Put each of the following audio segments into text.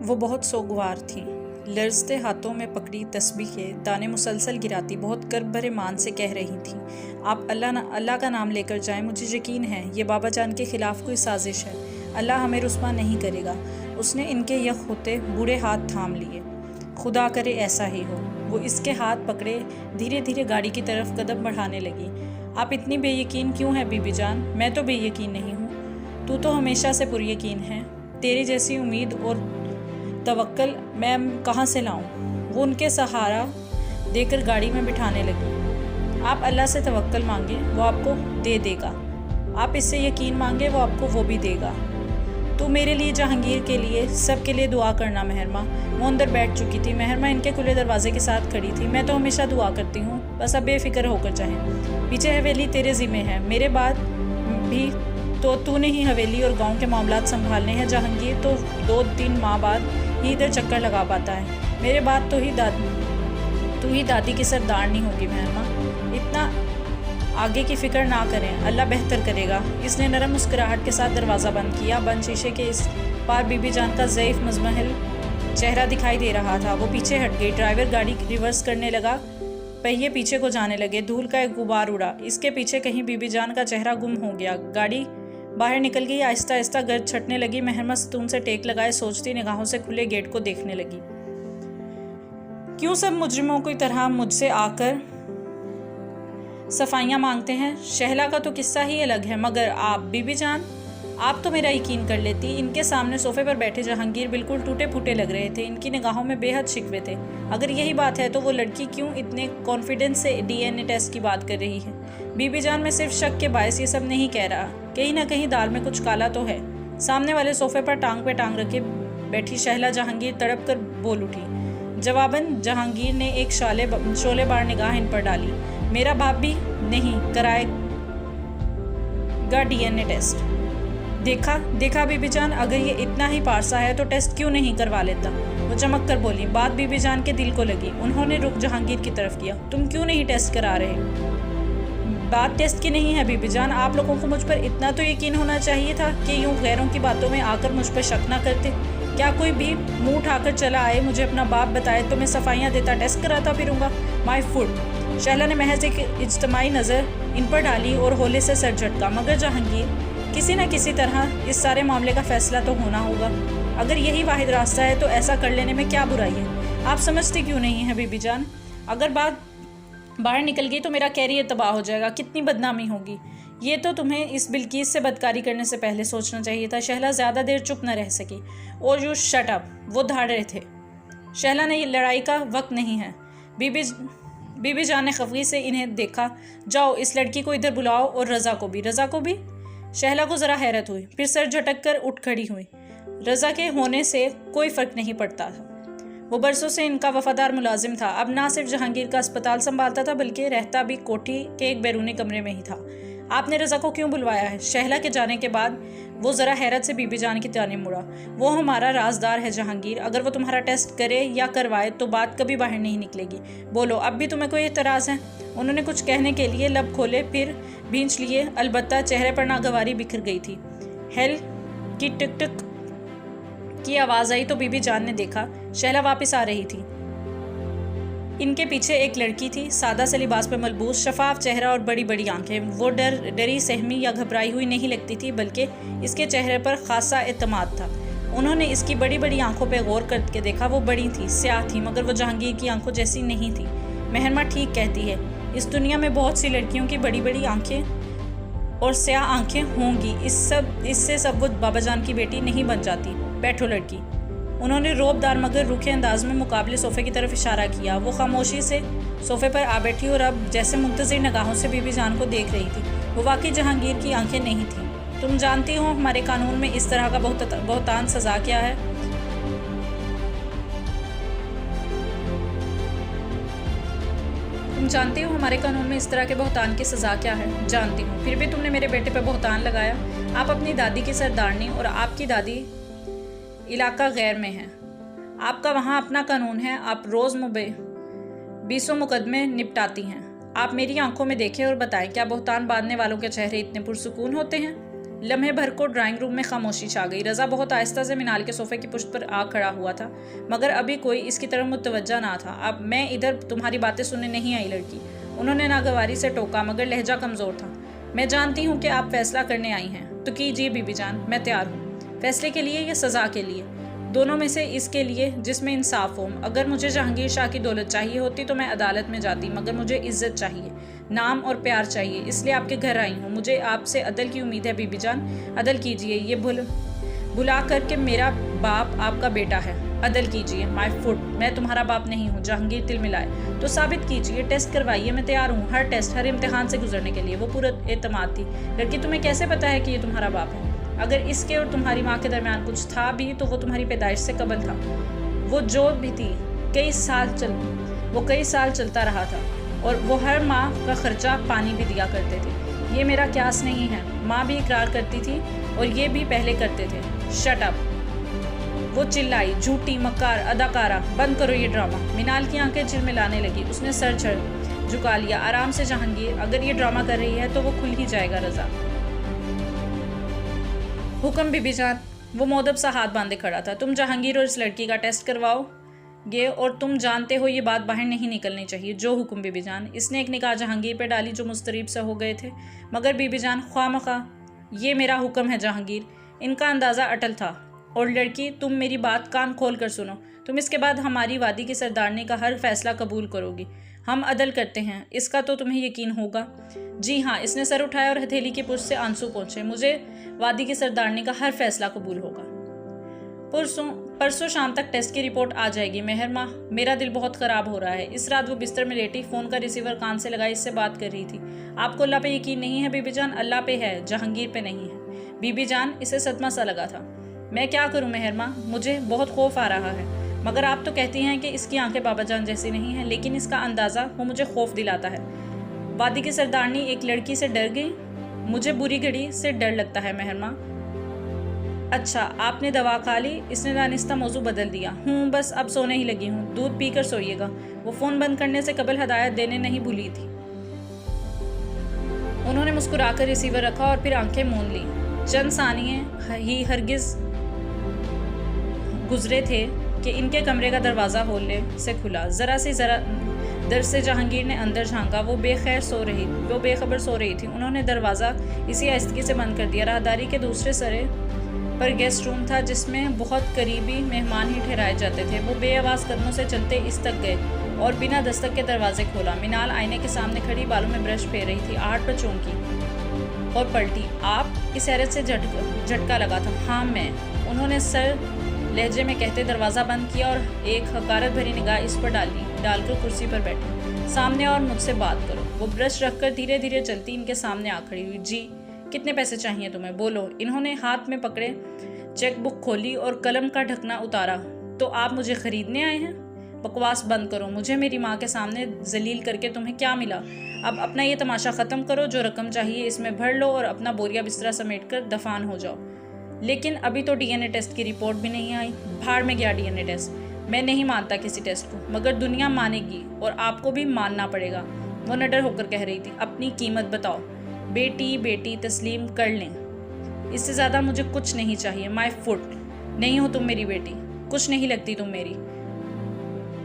वो बहुत सोगवार थीं। लरजते हाथों में पकड़ी तस्बीह के दाने मुसलसल गिराती बहुत कर्ब भरे मान से कह रही थीं, आप अल्लाह का नाम लेकर जाएं, मुझे यकीन है ये बाबा जान के खिलाफ कोई साजिश है। अल्लाह हमें रुस्वा नहीं करेगा। उसने इनके यख होते बूढ़े हाथ थाम लिए। खुदा करे ऐसा ही हो। वो इसके हाथ पकड़े धीरे धीरे गाड़ी की तरफ कदम बढ़ाने लगी। आप इतनी बेयकीन क्यों है बीबी जान? मैं तो बेयकीन नहीं हूँ। तू तो हमेशा से पुरयकीन है। तेरी जैसी उम्मीद और तवक्कल मैं कहाँ से लाऊं? वो उनके सहारा देकर गाड़ी में बिठाने लगी। आप अल्लाह से तवक्कल मांगे, वो आपको दे देगा। आप इससे यकीन मांगे, वो आपको वो भी देगा। तो मेरे लिए, जहांगीर के लिए, सबके लिए दुआ करना महरमा। वो अंदर बैठ चुकी थी। महरमा इनके खुले दरवाजे के साथ खड़ी थी। मैं तो हमेशा दुआ करती हूँ, बस अब बेफिक्र होकर जाएं। पीछे हवेली तेरे ज़िम्मे है, मेरे बाद भी तो तूने ही हवेली और गांव के मामलात संभालने हैं। जहांगीर तो 2-3 माह बाद ही इधर चक्कर लगा पाता है। मेरे बाद तो तू ही दादी की सरदारनी होगी महरमा। इतना आगे की फिक्र ना करें, अल्लाह बेहतर करेगा। इसने नरम मुस्कुराहट के साथ दरवाज़ा बंद किया। बंद शीशे के इस पार बीबी जान का ज़ईफ़ मुज़महल चेहरा दिखाई दे रहा था। वो पीछे हट गई। ड्राइवर गाड़ी रिवर्स करने लगा। पहिए पीछे को जाने लगे। धूल का एक गुबार उड़ा। इसके पीछे कहीं बीबी जान का चेहरा गुम हो गया। गाड़ी बाहर निकल गई। आहिस्ता आहिस्ता गर्द छटने लगी। महरमा सतून से टेक लगाए सोचती निगाहों से खुले गेट को देखने लगी। क्यों सब मुजरिमों की तरह मुझसे आकर सफाइयाँ मांगते हैं? शहला का तो किस्सा ही अलग है, मगर आप बीबी जान, आप तो मेरा यकीन कर लेती। इनके सामने सोफे पर बैठे जहांगीर बिल्कुल टूटे फूटे लग रहे थे। इनकी निगाहों में बेहद शिकवे थे। अगर यही बात है तो वो लड़की क्यों इतने कॉन्फिडेंस से डीएनए टेस्ट की बात कर रही है? बीबी जान में सिर्फ शक के बायस ये सब नहीं कह रहा। कहीं ना कहीं दाल में कुछ काला तो है। सामने वाले सोफे पर टांग पे टांग रखे बैठी शहला जहांगीर तड़प कर बोल उठी। जवाबन जहांगीर ने एक शोलेबार निगाह इन पर डाली। मेरा बाप भी नहीं कराएगा डीएनए टेस्ट। देखा बीबी जान, अगर ये इतना ही पारसा है तो टेस्ट क्यों नहीं करवा लेता? वो चमक कर बोली। बात बीबी जान के दिल को लगी। उन्होंने रुख जहांगीर की तरफ किया। तुम क्यों नहीं टेस्ट करा रहे? बात टेस्ट की नहीं है बीबी जान। आप लोगों को मुझ पर इतना तो यकीन होना चाहिए था कि यूं गैरों की बातों में आकर मुझ पर शक ना करते। क्या कोई भी मुंह उठाकर चला आए, मुझे अपना बाप बताए तो मैं सफाइयाँ देता टेस्ट कराता फिरूंगा? My foot. शहला ने महज एक इज्तमाई नज़र इन पर डाली और होले से सर झटका। मगर जहांगीर, किसी न किसी तरह इस सारे मामले का फैसला तो होना होगा। अगर यही वाहिद रास्ता है तो ऐसा कर लेने में क्या बुराई है? आप समझती क्यों नहीं है बीबी जान? अगर बात बाहर निकल गई तो मेरा कैरियर तबाह हो जाएगा। कितनी बदनामी होगी। ये तो तुम्हें इस बिल्किस से बदकारी करने से पहले सोचना चाहिए था। शहला ज़्यादा देर चुप न रह सकी। और यू शट अप, वो धाड़ रहे थे। शहला ने लड़ाई का वक्त नहीं है। बीबी जान ने खफगी से इन्हें देखा। जाओ इस लड़की को इधर बुलाओ और रज़ा को भी। शहला को ज़रा हैरत हुई, फिर सर झटक कर उठ खड़ी हुई। रज़ा के होने से कोई फ़र्क नहीं पड़ता था। वो बरसों से इनका वफादार मुलाजिम था। अब ना सिर्फ जहांगीर का अस्पताल संभालता था बल्कि रहता भी कोठी के एक बैरूनी कमरे में ही था। आपने रज़ा को क्यों बुलवाया है? शहला के जाने के बाद वो ज़रा हैरत से बीबी जान की जानिब मुड़ा। वो हमारा राजदार है जहांगीर। अगर वो तुम्हारा टेस्ट करे या करवाए तो बात कभी बाहर नहीं निकलेगी। बोलो, अब भी तुम्हें कोई एतराज़ है? उन्होंने कुछ कहने के लिए लब खोले, फिर भींच लिए। अलबत्ता चेहरे पर नागवारी बिखर गई थी। हेल की टिक टिक की आवाज़ आई तो बीबी जान ने देखा शहला वापस आ रही थी। इनके पीछे एक लड़की थी, सादा से लिबास पर मलबूस, शफाफ चेहरा और बड़ी बड़ी आंखें। वो डरी सहमी या घबराई हुई नहीं लगती थी, बल्कि इसके चेहरे पर खासा एतमाद था। उन्होंने इसकी बड़ी बड़ी आंखों पर गौर करके देखा। वो बड़ी थी, स्याह थी, मगर वो जहांगीर की आंखों जैसी नहीं थी। महरमा ठीक कहती है, इस दुनिया में बहुत सी लड़कियों की बड़ी बड़ी आंखें और स्याह आंखें होंगी। इससे सब वो बाबा जान की बेटी नहीं बन जाती। बैठो लड़की। उन्होंने रोबदार मगर रूखे अंदाज में मुकाबले सोफे की तरफ इशारा किया। वो खामोशी से सोफे पर आ बैठी और अब जैसे मुंतज़िर निगाहों से बीबी जान को देख रही थी। वो वाकई जहांगीर की आंखें नहीं थीं। तुम जानती हो हमारे कानून में इस तरह का बहुतान सज़ा क्या है? तुम जानती हो हमारे कानून में इस तरह के बहुतान की सज़ा क्या है? जानती हूँ। फिर भी तुमने मेरे बेटे पर बहुतान लगाया। आप अपनी दादी की सरदारनी और आपकी दादी इलाका गैर में है। आपका वहाँ अपना कानून है। आप रोज़ 20 मुकदमे निपटाती हैं। आप मेरी आंखों में देखें और बताएं, क्या बहुतान बांधने वालों के चेहरे इतने पुरसुकून होते हैं? लम्हे भर को ड्राइंग रूम में खामोशी छा गई। रज़ा बहुत आहिस्ता से मिनाल के सोफे की पुश्त पर आ खड़ा हुआ था, मगर अभी कोई इसकी तरफ मुतवज्जा ना था। अब मैं इधर तुम्हारी बातें सुनने नहीं आई लड़की, उन्होंने नागवारी से टोका, मगर लहजा कमज़ोर था। मैं जानती हूँ कि आप फैसला करने आई हैं, तो कीजिए बीबी जान, मैं तैयार हूँ। फैसले के लिए या सज़ा के लिए? दोनों में से इसके लिए जिसमें इंसाफ हो। अगर मुझे जहांगीर शाह की दौलत चाहिए होती तो मैं अदालत में जाती, मगर मुझे इज्जत चाहिए, नाम और प्यार चाहिए, इसलिए आपके घर आई हूँ। मुझे आपसे अदल की उम्मीद है बीबी जान, अदल कीजिए। ये बुला कर के मेरा बाप आपका बेटा है, अदल कीजिए। माय फुट, मैं तुम्हारा बाप नहीं हूँ। जहांगीर तिल मिलाए। तो साबित कीजिए, टेस्ट करवाइए, मैं तैयार हूँ हर टेस्ट, हर इम्तिहान से गुजरने के लिए। वो पूरा एतमाद थी। लड़की, तुम्हें कैसे पता है कि ये तुम्हारा बाप है? अगर इसके और तुम्हारी माँ के दरमियान कुछ था भी तो वो तुम्हारी पैदाइश से कबल था। वो जो भी थी कई साल चलता रहा था, और वो हर माह का खर्चा पानी भी दिया करते थे। ये मेरा क्यास नहीं है। माँ भी इकरार करती थी और ये भी पहले करते थे। शट अप, वो चिल्लाई। झूठी, मक्कार, अदाकारा, बंद करो ये ड्रामा। मिनाल की आंखें झिलमिलाने लगी। उसने सर झुका लिया। आराम से जहांगीर, अगर ये ड्रामा कर रही है तो वो खुल ही जाएगा। रज़ा, हुक्म बीबी जान। वो मोदब सा हाथ बांधे खड़ा था। तुम जहांगीर और इस लड़की का टेस्ट करवाओगे, और तुम जानते हो ये बात बाहर नहीं निकलनी चाहिए। जो हुक्म बीबी जान। इसने एक निगाह जहांगीर पे डाली जो मुस्तरीब से हो गए थे। मगर बीबी जान, ख्वामखा, ये मेरा हुक्म है जहांगीर। इनका अंदाज़ा अटल था। और लड़की, तुम मेरी बात कान खोल कर सुनो। तुम इसके बाद हमारी वादी की सरदारनी का हर फैसला कबूल करोगी। हम अदल करते हैं, इसका तो तुम्हें यकीन होगा। जी हाँ। इसने सर उठाया और हथेली की पुष्ट से आंसू पहुंचे। मुझे वादी की सरदारनी का हर फैसला कबूल होगा। परसों शाम तक टेस्ट की रिपोर्ट आ जाएगी। मेहरमा, मेरा दिल बहुत ख़राब हो रहा है। इस रात वो बिस्तर में लेटी फ़ोन का रिसीवर कान से लगाई इससे बात कर रही थी। आपको अल्लाह पे यकीन नहीं है बीबी जान? अल्लाह पे है, जहांगीर पे नहीं है। बीबी जान, इसे सदमा सा लगा था। मैं क्या करूं मेहरमा, मुझे बहुत खौफ आ रहा है। मगर आप तो कहती हैं कि इसकी आंखें बाबा जान जैसी नहीं हैं, लेकिन इसका अंदाज़ा वो मुझे खौफ दिलाता है। वादी की सरदारनी एक लड़की से डर गई। मुझे बुरी घड़ी से डर लगता है मेहरमा। अच्छा, आपने दवा खा ली? इसने दानिस्ता मौजू बदल दिया। बस अब सोने ही लगी हूँ। दूध पीकर सोइएगा। वो फ़ोन बंद करने से कबल हदायत देने नहीं भूली थी। उन्होंने मुस्कुराकर रिसीवर रखा और फिर आंखें मूंद ली। चंद सानिये ही हरगिज़ गुजरे थे कि इनके कमरे का दरवाज़ा होले से खुला। ज़रा दर से जहांगीर ने अंदर झांका। वो बेखबर सो रही थी। उन्होंने दरवाज़ा इसी आहिस्तगी से बंद कर दिया। राहदारी के दूसरे सरे पर गेस्ट रूम था, जिसमें बहुत करीबी मेहमान ही ठहराए जाते थे। वो बेआवाज़ कदमों से चलते इस तक गए और बिना दस्तक के दरवाजे खोला। मिनाल आईने के सामने खड़ी बालों में ब्रश फेर रही थी। आहट पर चौंकी और पलटी। आप? इस हैरत से झटका लगा था। हाँ मैं, उन्होंने सर लहजे में कहते दरवाज़ा बंद किया और एक हकारत भरी निगाह इस पर डालकर कुर्सी पर बैठी। सामने और मुझसे बात करो। वो ब्रश रखकर धीरे धीरे चलती इनके सामने आ खड़ी हुई। जी, कितने पैसे चाहिए तुम्हें? बोलो। इन्होंने हाथ में पकड़े चेक बुक खोली और कलम का ढकना उतारा। तो आप मुझे खरीदने आए हैं? बकवास बंद करो। मुझे मेरी माँ के सामने जलील करके तुम्हें क्या मिला? अब अपना ये तमाशा ख़त्म करो। जो रकम चाहिए इसमें भर लो और अपना बोरिया बिस्तरा समेट कर दफान हो जाओ। लेकिन अभी तो डीएनए टेस्ट की रिपोर्ट भी नहीं आई। भाड़ में गया डीएनए टेस्ट। मैं नहीं मानता किसी टेस्ट को, मगर दुनिया मानेगी और आपको भी मानना पड़ेगा। वो निडर होकर कह रही थी। अपनी कीमत बताओ। बेटी तस्लीम कर लें। इससे ज़्यादा मुझे कुछ नहीं चाहिए। माय फुट, नहीं हो तुम मेरी बेटी, कुछ नहीं लगती तुम मेरी।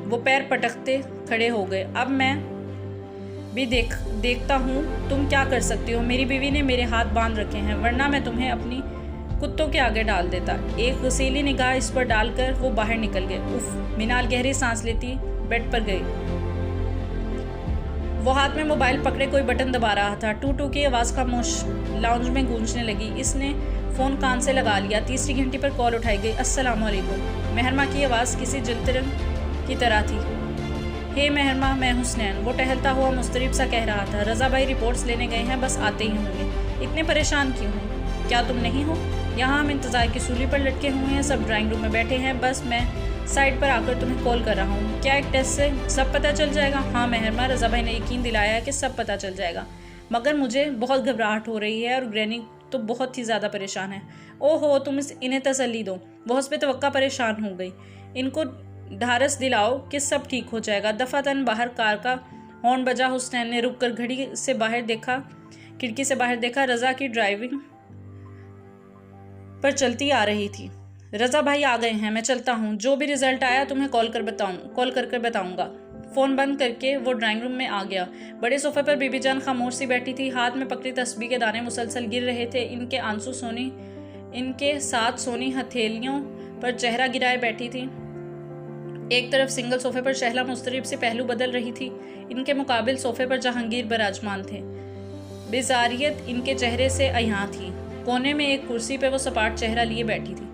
वो पैर पटकते खड़े हो गए। अब मैं भी देखता हूँ तुम क्या कर सकती हो। मेरी बीवी ने मेरे हाथ बांध रखे हैं, वरना मैं तुम्हें अपनी कुत्तों के आगे डाल देता। एक गसीली निगाह इस पर डालकर वो बाहर निकल गए। उफ, मिनाल गहरी सांस लेती बेड पर गई। वो हाथ में मोबाइल पकड़े कोई बटन दबा रहा था। टू टू की आवाज़ खामोश लाउंज में गूंजने लगी। इसने फ़ोन कान से लगा लिया। तीसरी घंटी पर कॉल उठाई गई। अस्सलाम वालेकुम। मेहरमा की आवाज़ किसी जलतरन की तरह थी। हे मेहरमा, मैं हुसनैन। वो टहलता हुआ मुस्तरिब सा कह रहा था। रज़ा भाई रिपोर्ट्स लेने गए हैं, बस आते ही होंगे। इतने परेशान क्यों हो? क्या तुम नहीं हो? यहाँ हम इंतज़ार की सूली पर लटके हुए हैं। सब ड्राइंग रूम में बैठे हैं। बस मैं साइड पर आकर तुम्हें कॉल कर रहा हूँ। क्या एक टेस्ट से सब पता चल जाएगा? हाँ मेहरमा, रज़ा भाई ने यकीन दिलाया है कि सब पता चल जाएगा, मगर मुझे बहुत घबराहट हो रही है और ग्रैनी तो बहुत ही ज़्यादा परेशान है। ओहो, तुम इन्हें तसल्ली दो। वो हस्बे तवक्का परेशान हो गई। इनको ढारस दिलाओ कि सब ठीक हो जाएगा। दफ़ातन बाहर कार का हॉर्न बजा। हुसनैन ने रुक कर खिड़की से बाहर देखा। रज़ा की ड्राइविंग पर चलती आ रही थी। रज़ा भाई आ गए हैं, मैं चलता हूँ। जो भी रिजल्ट आया तुम्हें कॉल कर बताऊँगा। फ़ोन बंद करके वो ड्राइंग रूम में आ गया। बड़े सोफे पर बीबी जान खामोश सी बैठी थी। हाथ में पकड़ी तस्बीह के दाने मुसलसल गिर रहे थे। इनके साथ सोनी हथेलियों पर चेहरा गिराए बैठी थी। एक तरफ सिंगल सोफे पर शहला मुस्तरिब से पहलू बदल रही थी। इनके मुकाबिल सोफे पर जहांगीर बराजमान थे। बेजारियत इनके चेहरे से अयां थी। कोने में एक कुर्सी पे वो सपाट चेहरा लिए बैठी थी,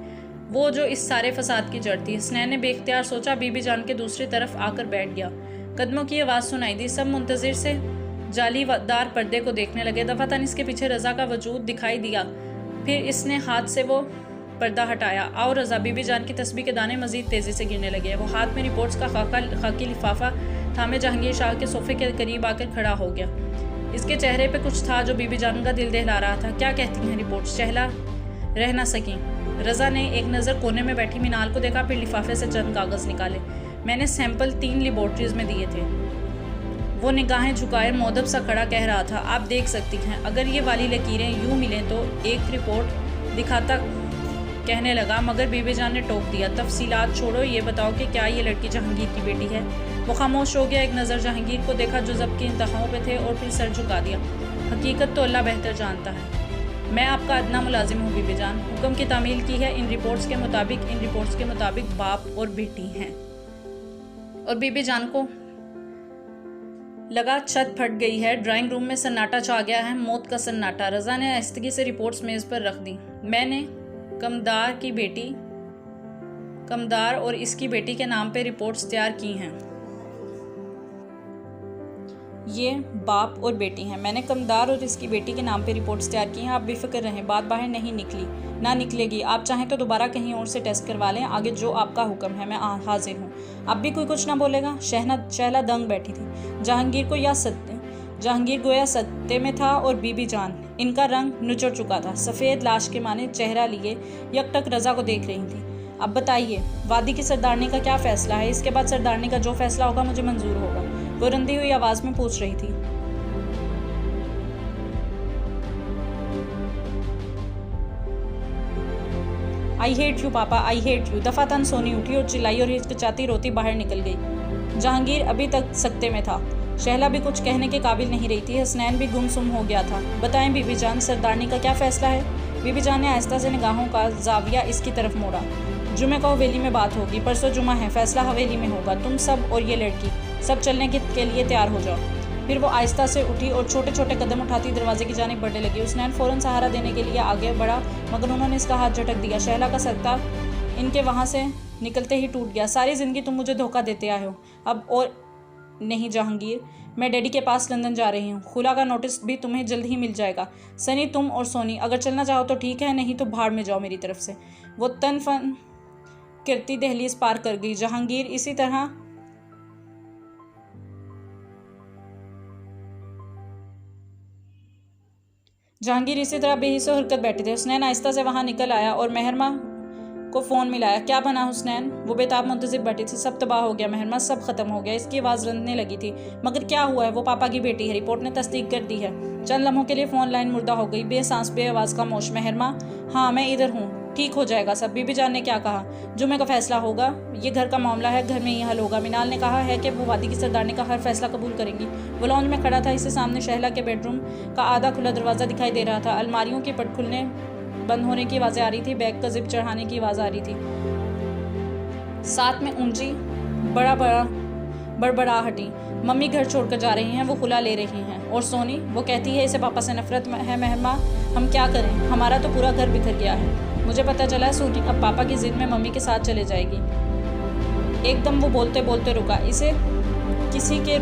वो जो इस सारे फसाद की जड़ थी। हसनैन ने बेख्तियार सोचा, बीबी जान के दूसरी तरफ आकर बैठ गया। कदमों की आवाज़ सुनाई दी। सब मुंतजिर से जालीदार पर्दे को देखने लगे। दफातन इसके पीछे रज़ा का वजूद दिखाई दिया। फिर इसने हाथ से वो पर्दा हटाया। आओ रज़ा। बीबी जान की तस्बीह के दाने मजीद तेज़ी से गिरने लगे। वो हाथ में रिपोर्ट्स का खाकी लिफाफा थामे जहांगीर शाह के सोफे के करीब आकर खड़ा हो गया। इसके चेहरे पे कुछ था जो बीबी जान का दिल दहला रहा था। क्या कहती हैं रिपोर्ट्स? शहला रह ना सकी। रज़ा ने एक नज़र कोने में बैठी मीनाल को देखा, फिर लिफाफे से चंद कागज़ निकाले। मैंने सैंपल 3 लेबॉर्ट्रीज में दिए थे। वो निगाहें झुकाए मौदब सा खड़ा कह रहा था, आप देख सकती हैं। अगर ये वाली लकीरें यूँ मिलें तो एक रिपोर्ट दिखाता कहने लगा, मगर बीबी जान ने टोक दिया। तफसीलात छोड़ो, ये बताओ कि क्या ये लड़की जहांगीर की बेटी है? वो खामोश हो गया। एक नज़र जहांगीर को देखा जो ज़ब्त के इंतहाओं पे थे, और फिर सर झुका दिया। हकीकत तो अल्लाह बेहतर जानता है। मैं आपका अदना मुलाजिम हूँ बीबी जान। हुक्म की तामील की है। इन रिपोर्ट्स के मुताबिक बाप और बेटी हैं। और बीबी जान को लगा छत फट गई है। ड्राइंग रूम में सन्नाटा छा गया है, मौत का सन्नाटा। रज़ा ने आहिस्तगी से रिपोर्ट्स मेज़ पर रख दी। मैंने कमदार और इसकी बेटी के नाम पे रिपोर्ट्स तैयार की हैं। ये बाप और बेटी हैं। मैंने कमदार और इसकी बेटी के नाम पे रिपोर्ट्स तैयार की हैं। आप बेफिक्र रहें, बात बाहर नहीं निकली, ना निकलेगी। आप चाहें तो दोबारा कहीं और से टेस्ट करवा लें। आगे जो आपका हुक्म है, मैं हाजिर हूँ। अब भी कोई कुछ ना बोलेगा? शहला दंग बैठी थी। जहांगीर गोया सत्ते में था, और बीबी जान इनका रंग नुचड़ चुका था। सफ़ेद लाश के माने चेहरा लिए यकटक रज़ा को देख रही थी। अब बताइए, वादी की सरदारनी का क्या फ़ैसला है? इसके बाद सरदारनी का जो फैसला होगा मुझे मंजूर होगा। वो रंधी हुई आवाज़ में पूछ रही थी। आई हेट यू पापा, आई हेट यू। दफातन सोनी उठी और चिल्लाई और हिचकिचाती रोती बाहर निकल गई। जहांगीर अभी तक सख्ते में था। शहला भी कुछ कहने के काबिल नहीं रही थी। हसनैन भी गुमसुम हो गया था। बताएं बीबी जान, सरदारनी का क्या फ़ैसला है? बीबी जान ने आहिस्ता से निगाहों का जाविया इसकी तरफ मोड़ा। जुमे को हवेली में बात होगी। परसों जुमा है, फैसला हवेली में होगा। तुम सब और ये लड़की सब चलने के लिए तैयार हो जाओ। फिर वो आहिस्ता से उठी और छोटे छोटे कदम उठाती दरवाजे की जानिब बढ़ने लगी। उसने फ़ौरन सहारा देने के लिए आगे बढ़ा, मगर उन्होंने इसका हाथ झटक दिया। शहला का सकता इनके वहाँ से निकलते ही टूट गया। सारी ज़िंदगी तुम मुझे धोखा देते आए हो। अब और नहीं जहांगीर, मैं डैडी के पास लंदन जा रही हूँ। खुला का नोटिस भी तुम्हें जल्द ही मिल जाएगा। सनी, तुम और सोनी अगर चलना चाहो तो ठीक है, नहीं तो भाड़ में जाओ मेरी तरफ से। वो तन फन करती दहलीज पार कर गई। जहांगीर इसी तरह बेहिस हरकत बैठे थे। हुसनैन आहिस्ता से वहां निकल आया और मेहरमा को फ़ोन मिलाया। क्या बना हुसनैन? वो बेताब मुंतज़िर बैठी थी। सब तबाह हो गया मेहरमा, सब खत्म हो गया। इसकी आवाज़ रंधने लगी थी। मगर क्या हुआ है? वो पापा की बेटी है, रिपोर्ट ने तस्दीक कर दी है। चंद लम्हों के लिए फ़ोन लाइन मुर्दा हो गई। बेसांस बे आवाज़ खामोश। मेहरमा, हाँ मैं इधर हूँ, ठीक हो जाएगा सब। बीबी जान ने क्या कहा? जुमे का फैसला होगा, ये घर का मामला है, घर में ही हल होगा। मीनाल ने कहा है कि वो वादी की सरदारनी का हर फैसला कबूल करेंगी। वो लॉन्ज में खड़ा था। इससे सामने शहला के बेडरूम का आधा खुला दरवाज़ा दिखाई दे रहा था। अलमारियों के पट खुलने बंद होने की आवाज़ें आ रही थी। बैग का जिप चढ़ाने की आवाज़ आ रही थी। साथ में ऊंची बड़बड़ाहटी। मम्मी घर छोड़कर जा रही हैं, वो खुला ले रही हैं। और सोनी, वो कहती है इसे पापा से नफरत है। मेहरमा, हम क्या करें? हमारा तो पूरा घर बिखर गया है। मुझे पता चला सोनी अब पापा की जिद में मम्मी के साथ चले जाएगी। एकदम वो बोलते बोलते रुका। इसे किसी के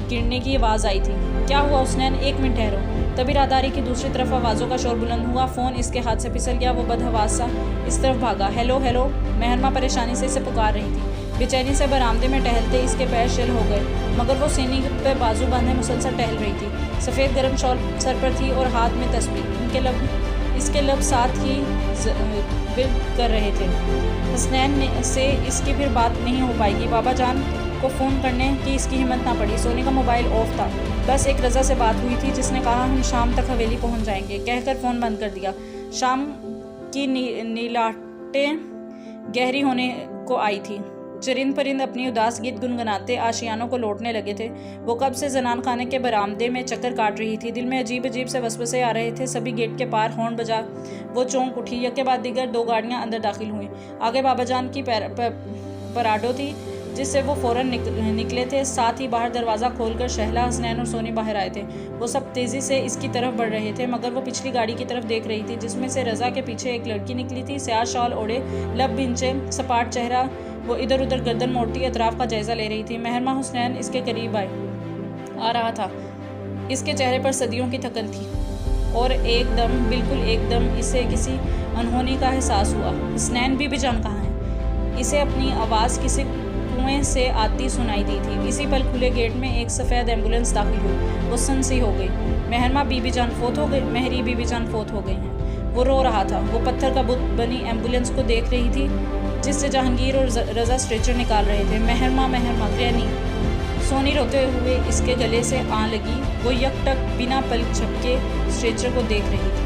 गिरने की आवाज़ आई थी। क्या हुआ हुसनैन? 1 मिनट ठहरो। तभी राहदारी की दूसरी तरफ आवाज़ों का शोर बुलंद हुआ। फ़ोन इसके हाथ से फिसल गया। वो बदहवास सा इस तरफ भागा। Hello hello. मेहरमा परेशानी से इसे पुकार रही थी। बेचैनी से बरामदे में टहलते इसके पैर शिल हो गए, मगर वो सीने पे बाजू बांधे मुसलसल टहल रही थी। सफ़ेद गर्म शॉल सर पर थी और हाथ में तस्बीह। इसके लब साथ ही बिल कर रहे थे। हसनैन से इसकी फिर बात नहीं हो पाएगी। बाबा जान को फ़ोन करने की इसकी हिम्मत ना पड़ी। सोनी का मोबाइल ऑफ था। बस एक रज़ा से बात हुई थी जिसने कहा हम शाम तक हवेली पहुंच जाएंगे। कहकर फ़ोन बंद कर दिया। शाम की नीलाटें गहरी होने को आई थी। चरिंद परिंद अपनी उदास गीत गुनगुनाते आशियानों को लौटने लगे थे। वो कब से जनान खाने के बरामदे में चक्कर काट रही थी। दिल में अजीब अजीब से वसवसे आ रहे थे। सभी गेट के पार हॉर्न बजा वो चौंक उठी। यके बाद दीगर 2 गाड़ियां अंदर दाखिल हुई। आगे बाबाजान की पराडो थी जिससे वो फौरन निकले थे। साथ ही बाहर दरवाज़ा खोलकर शहला, हसनैन और सोनी बाहर आए थे। वो सब तेज़ी से इसकी तरफ बढ़ रहे थे, मगर वो पिछली गाड़ी की तरफ देख रही थी जिसमें से रज़ा के पीछे एक लड़की निकली थी। स्याह शॉल ओढ़े, लब भिंचे, सपाट चेहरा। वो इधर उधर गर्दन मोड़ती अतराफ का जायजा ले रही थी। मेहरमा हुसनैन इसके करीब आ रहा था। इसके चेहरे पर सदियों की थकन थी और एकदम, बिल्कुल एकदम इसे किसी अनहोनी का एहसास हुआ। हसनैन बीबीजान कहाँ है? इसे अपनी आवाज़ किसी कुएं से आती सुनाई दी थी। इसी पल खुले गेट में एक सफ़ेद एम्बुलेंस दाखिल हुई। वो सनसी हो गई। मेहरमा बीबीजान फोत हो गई, मेहरी बीबीजान फोत हो गई हैं। वो रो रहा था। वो पत्थर का बुत बनी एम्बुलेंस को देख रही थी जिससे जहांगीर और रज़ा स्ट्रेचर निकाल रहे थे। मेहरमा ग्रैनी। सोनी रोते हुए इसके गले से आ लगी। वो यकटक बिना पलक झपके स्ट्रेचर को देख रही थी।